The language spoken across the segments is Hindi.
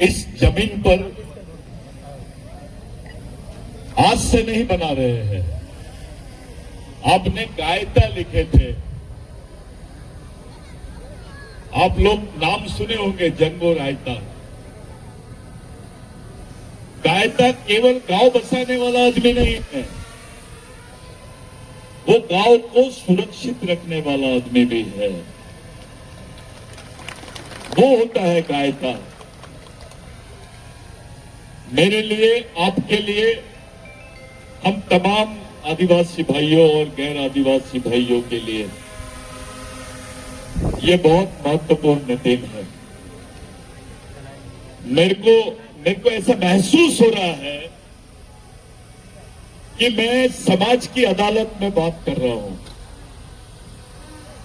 इस जमीन पर आज से नहीं बना रहे हैं। आपने कायदा लिखे थे, आप लोग नाम सुने होंगे, जंगो रायता। कायदा केवल गांव बसाने वाला आदमी नहीं है, वो गांव को सुरक्षित रखने वाला आदमी भी है। वो होता है कायदा। मेरे लिए, आपके लिए, हम तमाम आदिवासी भाइयों और गैर आदिवासी भाइयों के लिए ये बहुत महत्वपूर्ण दिन है। मेरे को ऐसा महसूस हो रहा है कि मैं समाज की अदालत में बात कर रहा हूं,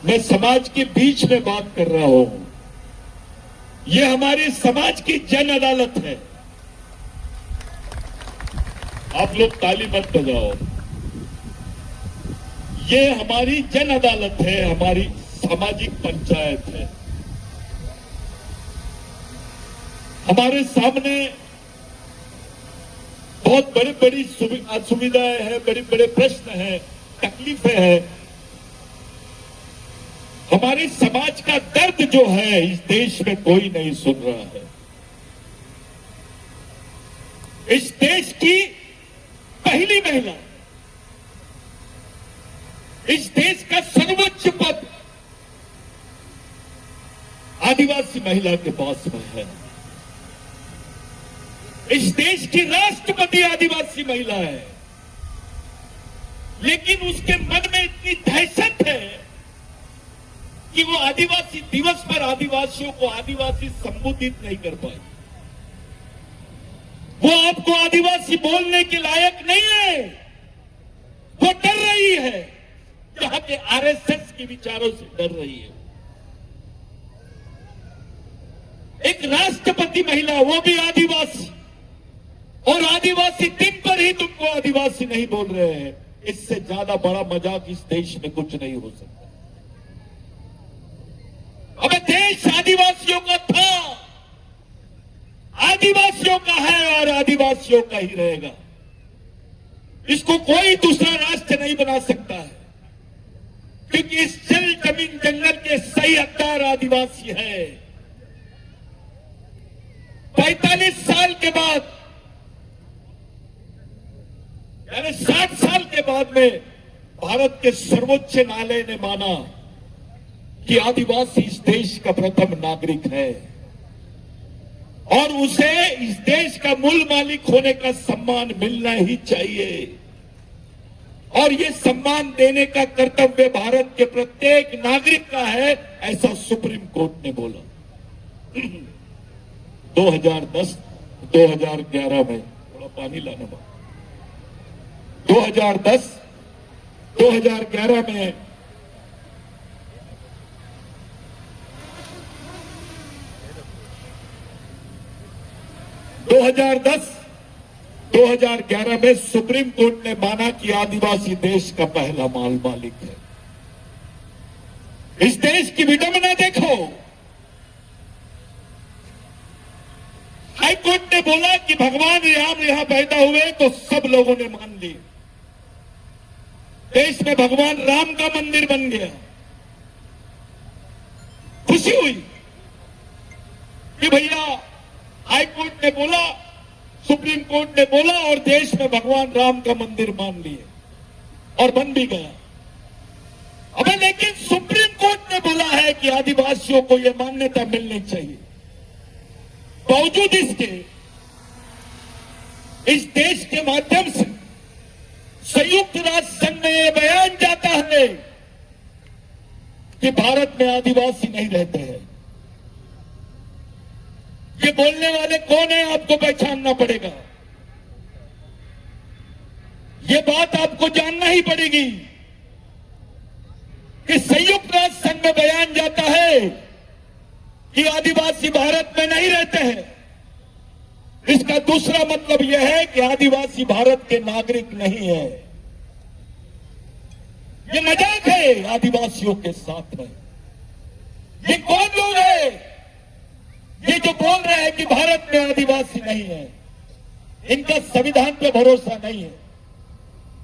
मैं समाज के बीच में बात कर रहा हूं। ये हमारे समाज की जन अदालत है। आप लोग ताली मत बजाओ। ये हमारी जन अदालत है, हमारी सामाजिक पंचायत है। हमारे सामने बहुत बड़ी बड़ी असुविधाएं हैं, बड़े बड़े प्रश्न हैं, तकलीफें हैं। हमारे समाज का दर्द जो है इस देश में कोई नहीं सुन रहा है। इस देश की पहली महिला, इस देश का सर्वोच्च पद आदिवासी महिला के पास में है। इस देश की राष्ट्रपति आदिवासी महिला है, लेकिन उसके मन में इतनी दहशत है कि वो आदिवासी दिवस पर आदिवासियों को आदिवासी संबोधित नहीं कर पाए। वो आपको आदिवासी बोलने के लायक नहीं है। वो डर रही है, यहाँ के आरएसएस के विचारों से डर रही है। एक राष्ट्रपति महिला, वो भी आदिवासी, और आदिवासी दिन पर ही तुमको आदिवासी नहीं बोल रहे हैं। इससे ज्यादा बड़ा मजाक इस देश में कुछ नहीं हो सकता। अब देश आदिवासियों का था, आदिवासियों का है और आदिवासियों का ही रहेगा। इसको कोई दूसरा राष्ट्र नहीं बना सकता है, क्योंकि इस जल जमीन जंगल के सही हकदार आदिवासी है। 45 साल के बाद, यानी 60 साल के बाद में भारत के सर्वोच्च न्यायालय ने माना कि आदिवासी इस देश का प्रथम नागरिक है और उसे इस देश का मूल मालिक होने का सम्मान मिलना ही चाहिए। और ये सम्मान देने का कर्तव्य भारत के प्रत्येक नागरिक का है, ऐसा सुप्रीम कोर्ट ने बोला। 2011 में, थोड़ा पानी लाना बा, 2011 में 2011 में सुप्रीम कोर्ट ने माना कि आदिवासी देश का पहला मालिक है। इस देश की विडंबना देखो। हाई कोर्ट ने बोला कि भगवान राम यहां पैदा हुए तो सब लोगों ने मान लिया। देश में भगवान राम का मंदिर बन गया। खुशी हुई कि भैया हाई कोर्ट ने बोला, सुप्रीम कोर्ट ने बोला और देश में भगवान राम का मंदिर मान लिए और बन भी गया। अबे लेकिन सुप्रीम कोर्ट ने बोला है कि आदिवासियों को यह मान्यता मिलनी चाहिए। बावजूद इसके इस देश के माध्यम से संयुक्त राष्ट्र संघ में यह बयान जाता है कि भारत में आदिवासी नहीं रहते हैं। ये बोलने वाले कौन है आपको पहचानना पड़ेगा। ये बात आपको जानना ही पड़ेगी कि संयुक्त राष्ट्र संघ में बयान जाता है कि आदिवासी भारत में नहीं रहते हैं। इसका दूसरा मतलब यह है कि आदिवासी भारत के नागरिक नहीं है। ये मजाक है आदिवासियों के साथ में। ये कौन लोग हैं? ये जो बोल रहे हैं कि भारत में आदिवासी नहीं है, इनका संविधान पे भरोसा नहीं है,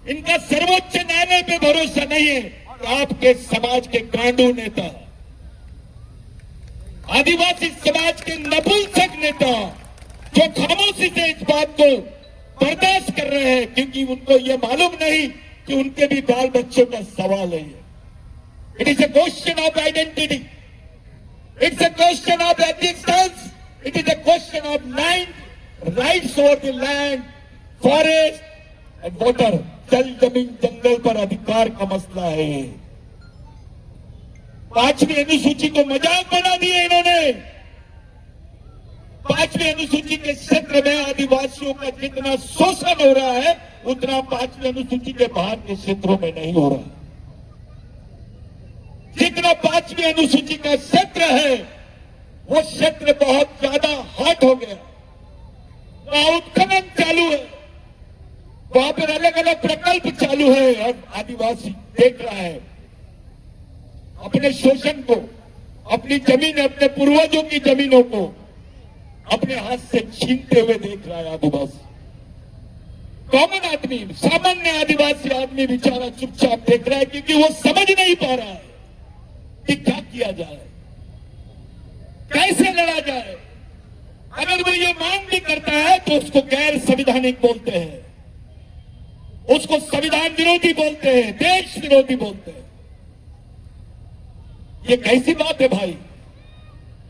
इनका सर्वोच्च न्यायालय पे भरोसा नहीं है। आपके समाज के गांडू नेता, आदिवासी समाज के नपुंसक नेता जो खामोशी से इस बात को बर्दाश्त कर रहे हैं, क्योंकि उनको यह मालूम नहीं कि उनके भी बाल बच्चों का सवाल है। It is a question of identity, it's a question of existence, it is a question of land rights over the land, forest and water. जल जमीन जंगल पर अधिकार का मसला है। 5वीं अनुसूची को मजाक बना दिया इन्होंने। 5वीं अनुसूची के क्षेत्र में आदिवासियों का जितना शोषण हो रहा है, उतना 5वीं अनुसूची के बाहर के क्षेत्रों में नहीं हो रहा। जितना 5वीं अनुसूची का क्षेत्र है, वो क्षेत्र बहुत ज्यादा हॉट हो गया। वहां उत्खनन चालू है, वहां पर अलग अलग प्रकल्प चालू है, और आदिवासी देख रहा है अपने शोषण को, अपनी जमीन, अपने पूर्वजों की जमीनों को अपने हाथ से छीनते हुए देख रहा है आदिवासी। कॉमन आदमी, सामान्य आदिवासी आदमी बेचारा चुपचाप देख रहा है, क्योंकि वो समझ नहीं पा रहा है कि क्या किया जाए, कैसे लड़ा जाए। अगर वो ये मांग भी करता है तो उसको गैर संवैधानिक बोलते हैं, उसको संविधान विरोधी बोलते हैं, देश विरोधी बोलते हैं। ये कैसी बात है भाई?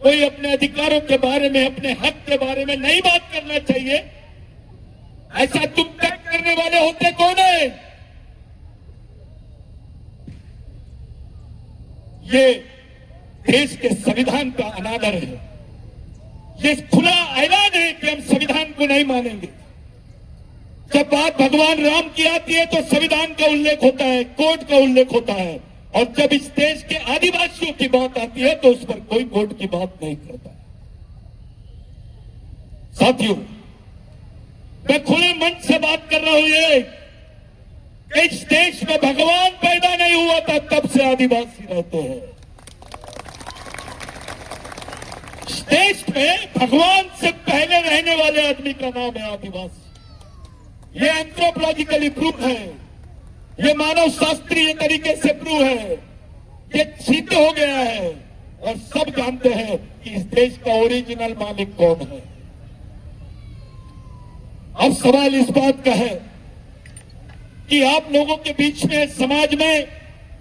कोई अपने अधिकारों के बारे में, अपने हक के बारे में नहीं बात करना चाहिए? ऐसा तुम तय करने वाले होते कौन है? ये देश के संविधान का अनादर है। ये खुला ऐलान है कि हम संविधान को नहीं मानेंगे। जब बात भगवान राम की आती है तो संविधान का उल्लेख होता है, कोर्ट का उल्लेख होता है, और जब इस देश के आदिवासियों की बात आती है तो उस पर कोई कोर्ट की बात नहीं करता। साथियों, मैं खुले मन से बात कर रहा हूं, ये इस देश में भगवान पैदा नहीं हुआ था तब से आदिवासी रहते हैं। इस देश में भगवान से पहले रहने वाले आदमी का नाम है आदिवासी। ये एंथ्रोपोलॉजिकली प्रूफ है, ये मानव शास्त्रीय तरीके से प्रूव है, ये सिद्ध हो गया है, और सब जानते हैं कि इस देश का ओरिजिनल मालिक कौन है। अब सवाल इस बात का है कि आप लोगों के बीच में, समाज में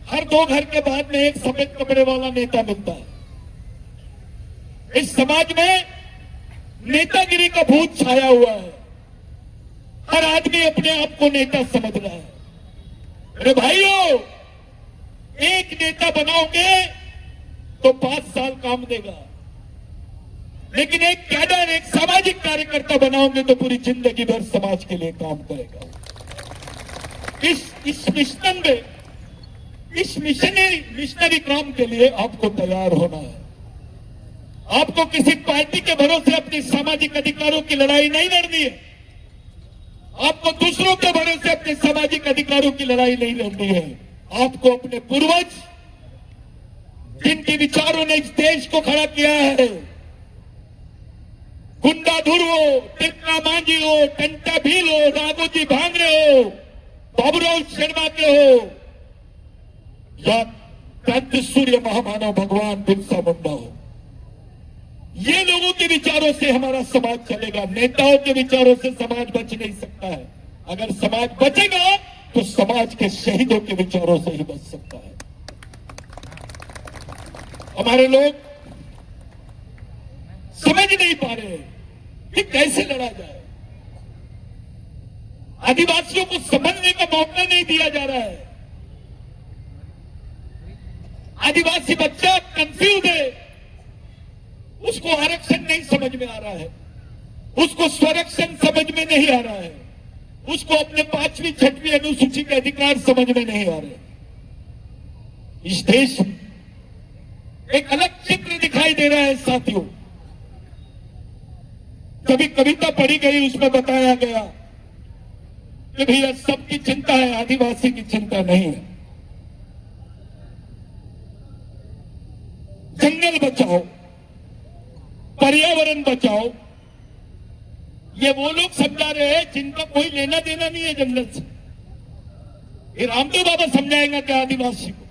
हर 2 घर के बाद में एक सफेद कपड़े वाला नेता मिलता है। इस समाज में नेतागिरी का भूत छाया हुआ है। हर आदमी अपने आप को नेता समझ रहा है। अरे भाइयों, एक नेता बनाओगे तो 5 साल काम देगा, लेकिन एक कैडर, एक सामाजिक कार्यकर्ता बनाओगे तो पूरी जिंदगी भर समाज के लिए काम करेगा। इस मिशन में, इस मिशनरी काम के लिए आपको तैयार होना है। आपको किसी पार्टी के भरोसे अपनी सामाजिक अधिकारों की लड़ाई नहीं लड़नी है। आपको दूसरों के भरोसे अपने सामाजिक अधिकारों की लड़ाई नहीं लड़नी है। आपको अपने पूर्वज, जिनके विचारों ने इस देश को खड़ा किया है, गुंडाधुर हो, टिक्का मांझी हो, टंटा भील हो, राघोजी भांगरे हो, बाबूराव शर्मा के हो, या क्रांति सूर्य महामानव भगवान बिरसा मुंडा हो, ये लोगों के विचारों से हमारा समाज चलेगा। नेताओं के विचारों से समाज बच नहीं सकता है। अगर समाज बचेगा तो समाज के शहीदों के विचारों से ही बच सकता है। हमारे लोग समझ नहीं पा रहे कि कैसे लड़ा जाए। आदिवासियों को समझने का मौका नहीं दिया जा रहा है। आदिवासी बच्चा कंफ्यूज है, उसको आरक्षण नहीं समझ में आ रहा है, उसको स्वरक्षण समझ में नहीं आ रहा है, उसको अपने 5वीं 6वीं अनुसूची के अधिकार समझ में नहीं आ रहे। इस देश में एक अलग चित्र दिखाई दे रहा है साथियों। कभी कविता पढ़ी गई, उसमें बताया गया कि भैया सबकी चिंता है, आदिवासी की चिंता नहीं है। जंगल बचाओ, पर्यावरण बचाओ, ये वो लोग समझा रहे हैं जिनका कोई लेना देना नहीं है जंगल से। ये रामदेव बाबा समझाएगा क्या आदिवासी को?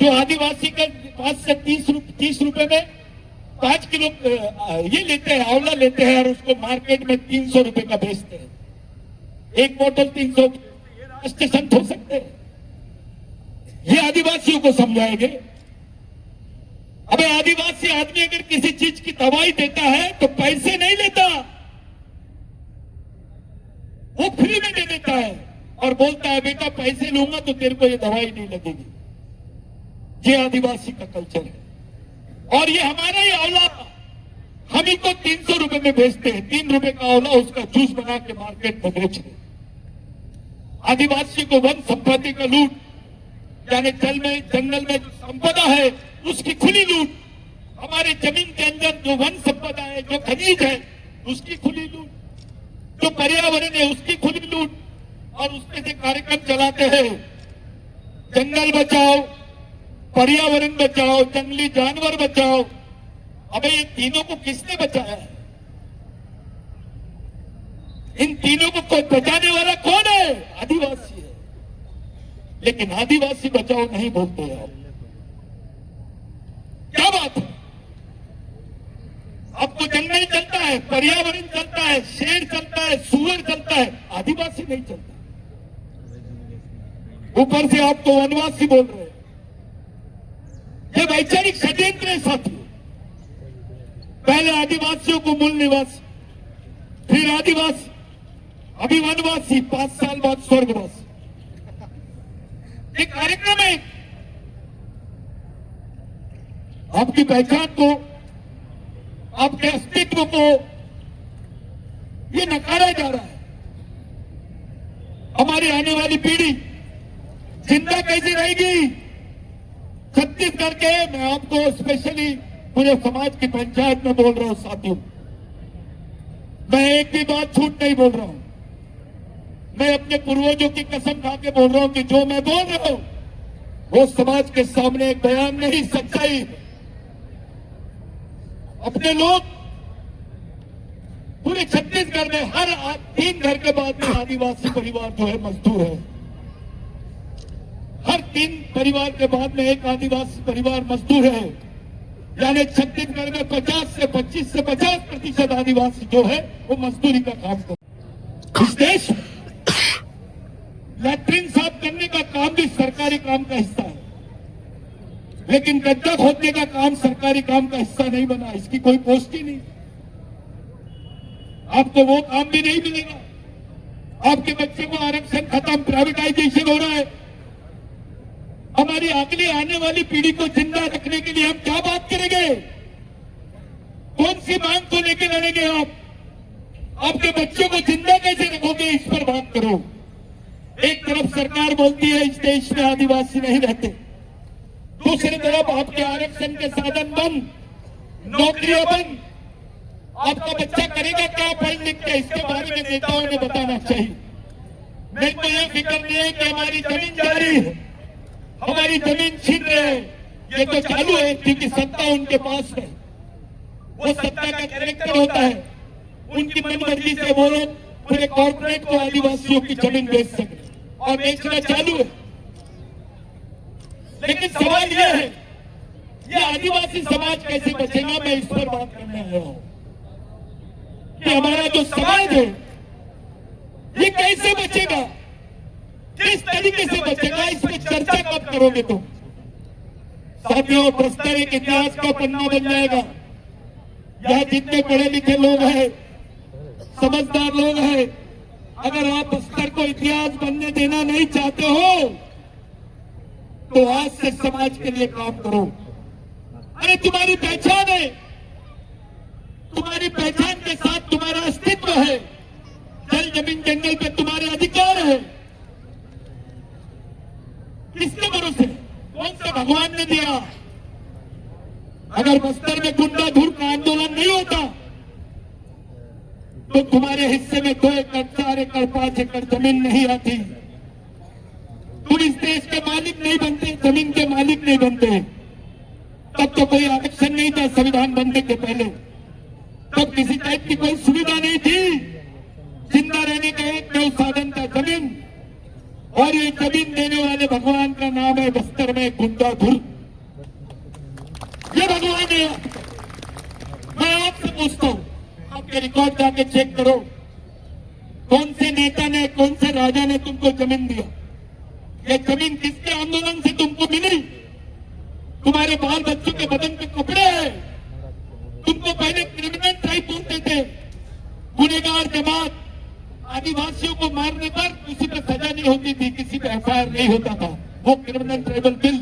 जो आदिवासी का 5 से 30 रुपए में 5 किलो ये लेते हैं, आंवला लेते हैं और उसको मार्केट में 300 रुपए का बेचते हैं। एक बोतल 300 राष्ट्रीय संत हो सकते हैं? ये आदिवासियों को समझाएंगे। अबे आदिवासी आदमी अगर किसी चीज की दवाई देता है तो पैसे नहीं लेता, वो फ्री में दे देता है और बोलता है बेटा पैसे लूंगा तो तेरे को ये दवाई नहीं लगेगी। ये आदिवासी का कल्चर है। और ये हमारा ही आंवला हम ही को 300 रुपए में बेचते हैं। 3 रुपए का आंवला उसका जूस बना के मार्केट में बेच रहे। आदिवासी को वन संपत्ति का लूट, यानी जंगल में जो संपदा है उसकी खुली लूट, हमारे जमीन के अंदर जो वन संपदा है, जो खनिज है उसकी खुली लूट, जो पर्यावरण है उसकी खुली लूट, और उसमें से कार्यक्रम चलाते हैं जंगल बचाओ, पर्यावरण बचाओ, जंगली जानवर बचाओ। अबे ये तीनों को किसने बचाया है? इन तीनों को कोई बचाने वाला कौन है? आदिवासी है। लेकिन आदिवासी बचाओ नहीं बोलते हैं आप। क्या बात है? आपको जंगल चलता है, पर्यावरण चलता है, शेर चलता है, सुअर चलता है, आदिवासी नहीं चलता। ऊपर से आपको वनवासी बोल रहे हैं। ये वैचारिक षड्यंत्र है साथियों। पहले आदिवासियों को मूल निवासी, फिर आदिवासी, अभी वनवासी, 5 साल बाद स्वर्गवासी। एक कार्यक्रम है। आपकी पहचान को, आपके अस्तित्व को ये नकारा जा रहा है। हमारी आने वाली पीढ़ी जिंदा कैसे रहेगी? छत्तीसगढ़ के, मैं आपको स्पेशली पूरे समाज की पंचायत में बोल रहा हूं साथियों, मैं एक भी बात झूठ नहीं बोल रहा हूं। मैं अपने पूर्वजों की कसम खा के बोल रहा हूं कि जो मैं बोल रहा हूं वो समाज के सामने एक बयान नहीं, सच्चाई है। अपने लोग पूरे छत्तीसगढ़ में हर 3 घर के बाद में आदिवासी परिवार जो है मजदूर है। हर 3 परिवार के बाद में एक आदिवासी परिवार मजदूर है। यानी छत्तीसगढ़ में 25 से 50% आदिवासी जो है वो मजदूरी का काम करते हैं। इस देश में लैट्रिन साफ करने का काम भी सरकारी काम का हिस्सा है, लेकिन गड्ढा खोदने का काम सरकारी काम का हिस्सा नहीं बना। इसकी कोई पोस्ट ही नहीं। आपको वो काम भी नहीं मिलेगा। आपके बच्चे को आरक्षण खत्म, प्राइवेटाइजेशन हो रहा है। हमारी अगली आने वाली पीढ़ी को जिंदा रखने के लिए हम क्या बात करेंगे? कौन सी मांग को लेकर लड़ेंगे आप? आपके बच्चों को जिंदा कैसे रखोगे, इस पर बात करो। एक तरफ सरकार बोलती है इस देश में आदिवासी नहीं रहते, दूसरी तरफ आपके आरक्षण के साधन बंद, नौकरियां बंद। आपका बच्चा करेगा क्या पढ़ लिख के? इसके बारे में नेताओं ने बताना चाहिए। मेरे को यह फिक्र नहीं है कि हमारी जमीन जा रही है, हमारी जमीन छीन रहे हैं। ये तो चालू है क्योंकि सत्ता उनके पास है। वो सत्ता का कैरेक्टर होता है। उनकी मनमर्जी से वो लोग पूरे कॉर्पोरेट को आदिवासियों की जमीन बेच सकते और बेचना चालू है। लेकिन सवाल यह है, ये आदिवासी समाज कैसे बचेगा? मैं इस पर बात करने आया हूं कि हमारा जो समाज है ये कैसे बचेगा, किस तरीके से बचेगा, इस पर चर्चा कब करोगे तुम? साथियों, बस्तर एक इतिहास का पन्ना बन जाएगा। यहाँ जितने पढ़े लिखे लोग हैं, समझदार लोग हैं, अगर आप बस्तर को इतिहास बनने देना नहीं चाहते हो तो आज से समाज के लिए काम करो। अरे तुम्हारी पहचान है, तुम्हारी पहचान के साथ तुम्हारा अस्तित्व है। जल जमीन जंगल पे तुम्हारे अधिकार है। किसके भरोसे? कौन सा भगवान ने दिया? अगर बस्तर में गुंडा धुर का आंदोलन नहीं होता तो तुम्हारे हिस्से में 2 एकड़, 4 एकड़, 5 एकड़ जमीन नहीं आती। तुम इस देश के मालिक नहीं बनते, जमीन के मालिक नहीं बनते। तब तो कोई आरक्षण नहीं था संविधान बनने के पहले, तब किसी टाइप की कोई सुविधा नहीं थी। जिंदा रहने का एकमात्र साधन था जमीन, और ये जमीन देने वाले भगवान का नाम है बस्तर में गुंडाधुर। ये भगवान है। मैं आपसे पूछता हूं, आपके रिकॉर्ड जाके चेक करो, कौन से नेता ने, कौन से राजा ने तुमको जमीन दिया? ये जमीन किसके आंदोलन से तुमको मिली? तुम्हारे बाल बच्चों के बदन पे कपड़े हैं। तुमको पहले क्रिमिनल ट्राइब बोलते थे, गुनहगार जमात। आदिवासियों को मारने पर किसी पे सजा नहीं होती थी, किसी पे एफआईआर नहीं होता था। वो क्रिमिनल ट्राइबल बिल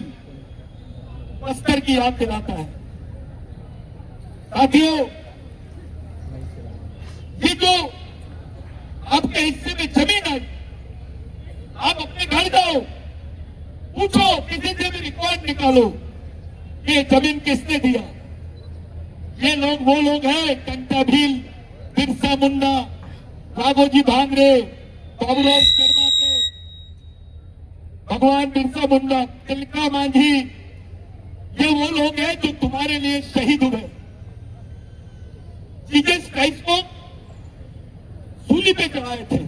बस्तर की याद दिलाता है। साथियों, ये जो आपके हिस्से में जमीन आई, आप अपने घर जाओ, पूछो किसी से भी रिकॉर्ड निकालो, ये जमीन किसने दिया? ये लोग वो लोग हैं, टंटा भील, बिरसा मुंडा, राघोजी भांगरे, बाबूराव शर्मा के, भगवान बिरसा मुंडा, तिलका मांझी, ये वो लोग हैं जो तुम्हारे लिए शहीद हुए। जीसस क्राइस्ट को सूली पे चढ़ाए थे,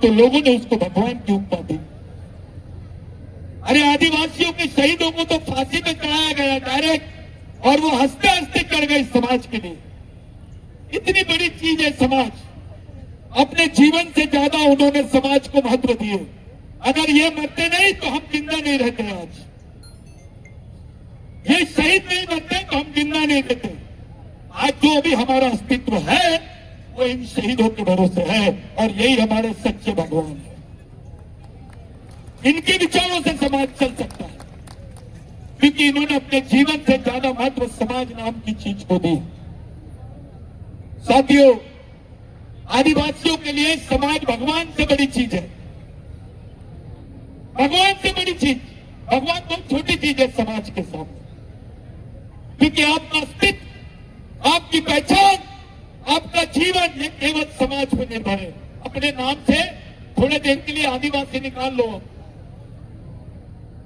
तो लोगों ने उसको भगवान की उपमा दी। अरे आदिवासियों के शहीदों को तो फांसी पे चढ़ाया गया डायरेक्ट, और वो हंसते हंसते चढ़ गए समाज के लिए। इतनी बड़ी चीज है समाज। अपने जीवन से ज्यादा उन्होंने समाज को महत्व दिए। अगर ये मरते नहीं तो हम जिंदा नहीं रहते। आज ये शहीद नहीं मरते तो हम जिंदा नहीं रहते। आज जो अभी हमारा अस्तित्व है वो इन शहीदों के भरोसे है, और यही हमारे सच्चे भगवान है। इनके विचारों से समाज चल सकता है, क्योंकि इन्होंने अपने जीवन से ज्यादा महत्व समाज नाम की चीज को दी। साथियों, आदिवासियों के लिए समाज भगवान से बड़ी चीज है। भगवान से बड़ी चीज, भगवान बहुत छोटी चीज है समाज के सामने, क्योंकि आपका अस्तित्व, आपकी पहचान, आपका जीवन, ये केवल समाज पर निर्भर है। अपने नाम से थोड़े देर के लिए आदिवासी निकाल लो।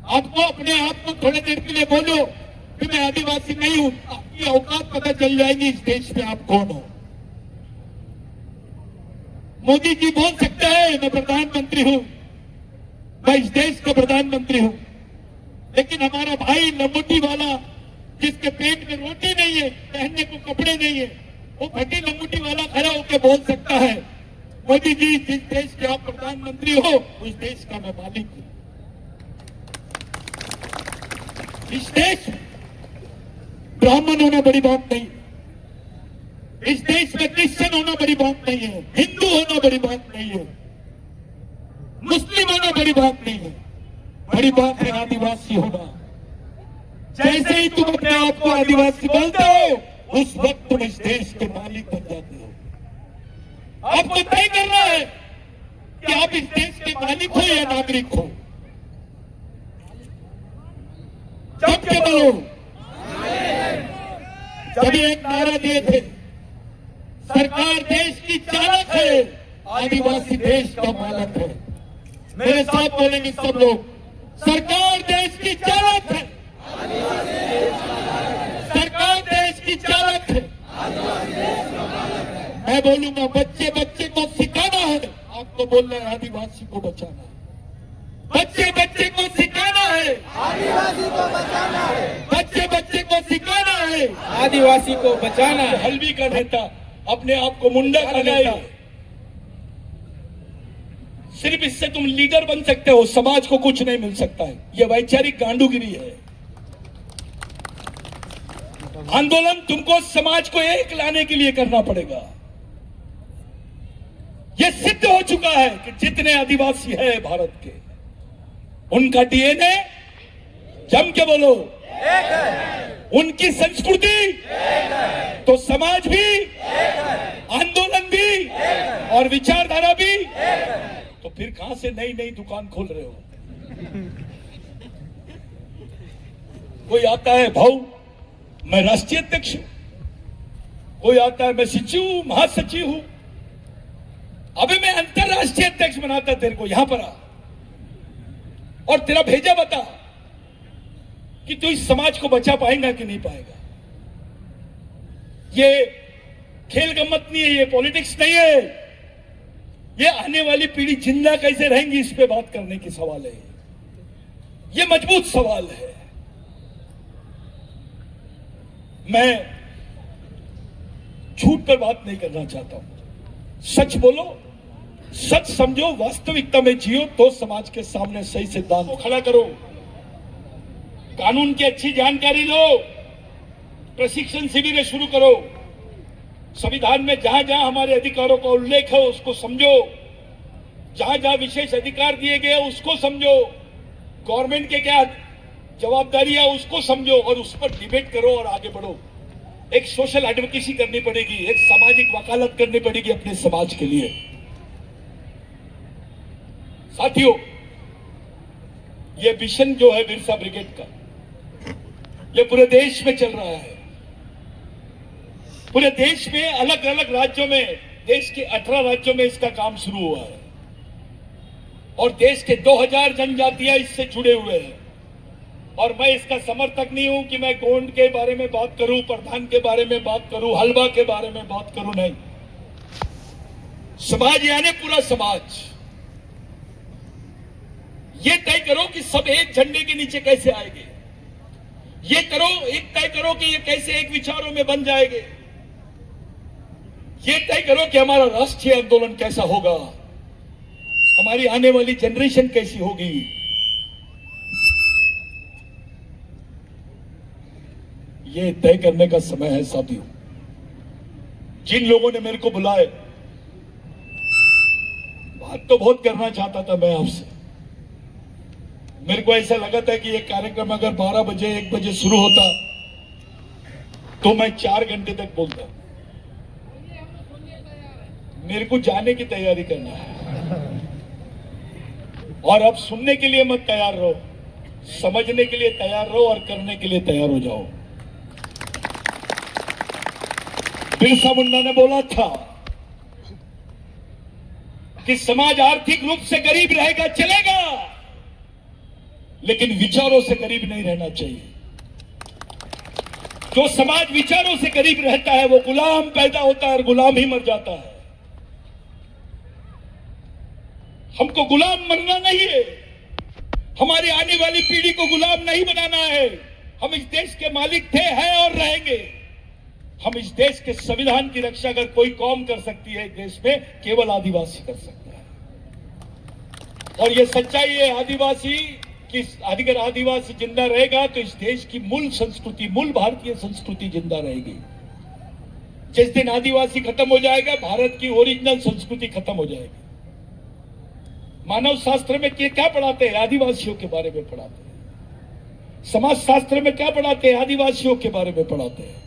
आपको अपने आप को थोड़े देर के लिए बोलो कि मैं आदिवासी नहीं हूं, आपकी औकात पता चल जाएगी इस देश में आप कौन हो। मोदी जी बोल सकते हैं मैं प्रधानमंत्री हूं, मैं इस देश का प्रधानमंत्री हूं, लेकिन हमारा भाई लंगोटी वाला, जिसके पेट में रोटी नहीं है, पहनने को कपड़े नहीं है, वो फटी लंगोटी वाला खड़ा होकर बोल सकता है मोदी जी जिस देश के आप प्रधानमंत्री हो उस देश का मैं मालिक हूं। इस देश में ब्राह्मण होना बड़ी बात नहीं, इस देश में क्रिश्चियन होना बड़ी बात नहीं है, हिंदू होना बड़ी बात नहीं है, मुस्लिम होना बड़ी बात नहीं है। बड़ी बात है आदिवासी होना। जैसे ही तुम अपने आप को आदिवासी बोलते हो उस वक्त तुम इस देश के मालिक बन जाते हो। आपको तय करना है कि आप इस देश के मालिक हो या नागरिक हो। जब के बोलो, जब एक नारा दिए थे, सरकार देश की चालक है, आदिवासी देश का मालक है। मेरे साथ बोलेंगे सब लोग, सरकार देश की चालक है, सरकार देश की चालक है। मैं बोलूंगा बच्चे बच्चे को सिखाना है, आपको बोलना है आदिवासी को बचाना है। बच्चे बच्चे को सिखाना है, आदिवासी को बचाना है, बच्चे बच्चे को सिखाना है, आदिवासी को बचाना है। हल्वी का नेता, अपने आप को मुंडा का नेता। सिर्फ इससे तुम लीडर बन सकते हो, समाज को कुछ नहीं मिल सकता है। यह वैचारिक गांडूगिरी है। आंदोलन तुमको समाज को एक लाने के लिए करना पड़ेगा। यह सिद्ध हो चुका है कि जितने आदिवासी है भारत के, उनका डीएनए, जम के बोलो, एक है। उनकी संस्कृति एक है। तो समाज भी, एक है। आंदोलन भी, एक है। और विचारधारा भी। एक है। तो फिर कहां से नई नई दुकान खोल रहे हो? कोई आता है भाऊ मैं राष्ट्रीय अध्यक्ष हूं, कोई आता है मैं सचिव हूं, महासचिव हूं। अबे मैं अंतरराष्ट्रीय अध्यक्ष बनाता तेरे को, यहां पर आ और तेरा भेजा बता। कि तू इस समाज को बचा पाएगा कि नहीं पाएगा। ये खेल गम्मत नहीं है, ये पॉलिटिक्स नहीं है, ये आने वाली पीढ़ी जिंदा कैसे रहेंगी इस पे बात करने की सवाल है। ये मजबूत सवाल है। मैं झूठ पर बात नहीं करना चाहता हूं। सच बोलो, सच समझो, वास्तविकता में जियो, तो समाज के सामने सही सिद्धांत को खड़ा करो। कानून की अच्छी जानकारी लो, प्रशिक्षण शिविर शुरू करो। संविधान में जहां जहां हमारे अधिकारों का उल्लेख है उसको समझो, जहां जहां विशेष अधिकार दिए गए उसको समझो, गवर्नमेंट के क्या जवाबदारी है उसको समझो और उस पर डिबेट करो और आगे बढ़ो। एक सोशल एडवोकेसी करनी पड़ेगी, एक सामाजिक वकालत करनी पड़ेगी अपने समाज के लिए। साथियों, ये मिशन जो है बिरसा ब्रिगेड का, ये पूरे देश में चल रहा है। पूरे देश में अलग अलग राज्यों में, देश के 18 राज्यों में इसका काम शुरू हुआ है और देश के 2000 जनजातियां इससे जुड़े हुए हैं। और मैं इसका समर्थक नहीं हूं कि मैं गोंड के बारे में बात करूं, प्रधान के बारे में बात करूं, हलवा के बारे में बात करूं, नहीं। समाज यानी पूरा समाज। ये तय करो कि सब एक झंडे के नीचे कैसे आएंगे, ये करो, एक तय करो कि ये कैसे एक विचारों में बन जाएंगे, ये तय करो कि हमारा राष्ट्रीय आंदोलन कैसा होगा, हमारी आने वाली जनरेशन कैसी होगी। ये तय करने का समय है साथियों। जिन लोगों ने मेरे को बुलाए, बात तो बहुत करना चाहता था मैं आपसे। मेरे को ऐसा लगा था कि ये कार्यक्रम अगर 12 बजे 1 बजे शुरू होता तो मैं 4 घंटे तक बोलता। मेरे को जाने की तैयारी करना है और अब सुनने के लिए मत तैयार रहो, समझने के लिए तैयार रहो और करने के लिए तैयार हो जाओ। बिरसा मुंडा ने बोला था कि समाज आर्थिक रूप से गरीब रहेगा, चलेगा, लेकिन विचारों से गरीब नहीं रहना चाहिए। जो समाज विचारों से गरीब रहता है वो गुलाम पैदा होता है और गुलाम ही मर जाता है। हमको गुलाम बनना नहीं है, हमारी आने वाली पीढ़ी को गुलाम नहीं बनाना है। हम इस देश के मालिक थे, हैं और रहेंगे। हम इस देश के संविधान की रक्षा अगर कोई कौम कर सकती है देश में, केवल आदिवासी कर सकता है। और ये सच्चाई है आदिवासी कि अगर आदिवासी जिंदा रहेगा तो इस देश की मूल संस्कृति, मूल भारतीय संस्कृति जिंदा रहेगी। जिस दिन आदिवासी खत्म हो जाएगा, भारत की ओरिजिनल संस्कृति खत्म हो जाएगी। मानव शास्त्र में क्या पढ़ाते हैं? आदिवासियों के बारे में पढ़ाते हैं। समाज शास्त्र में क्या पढ़ाते हैं? आदिवासियों के बारे में पढ़ाते हैं।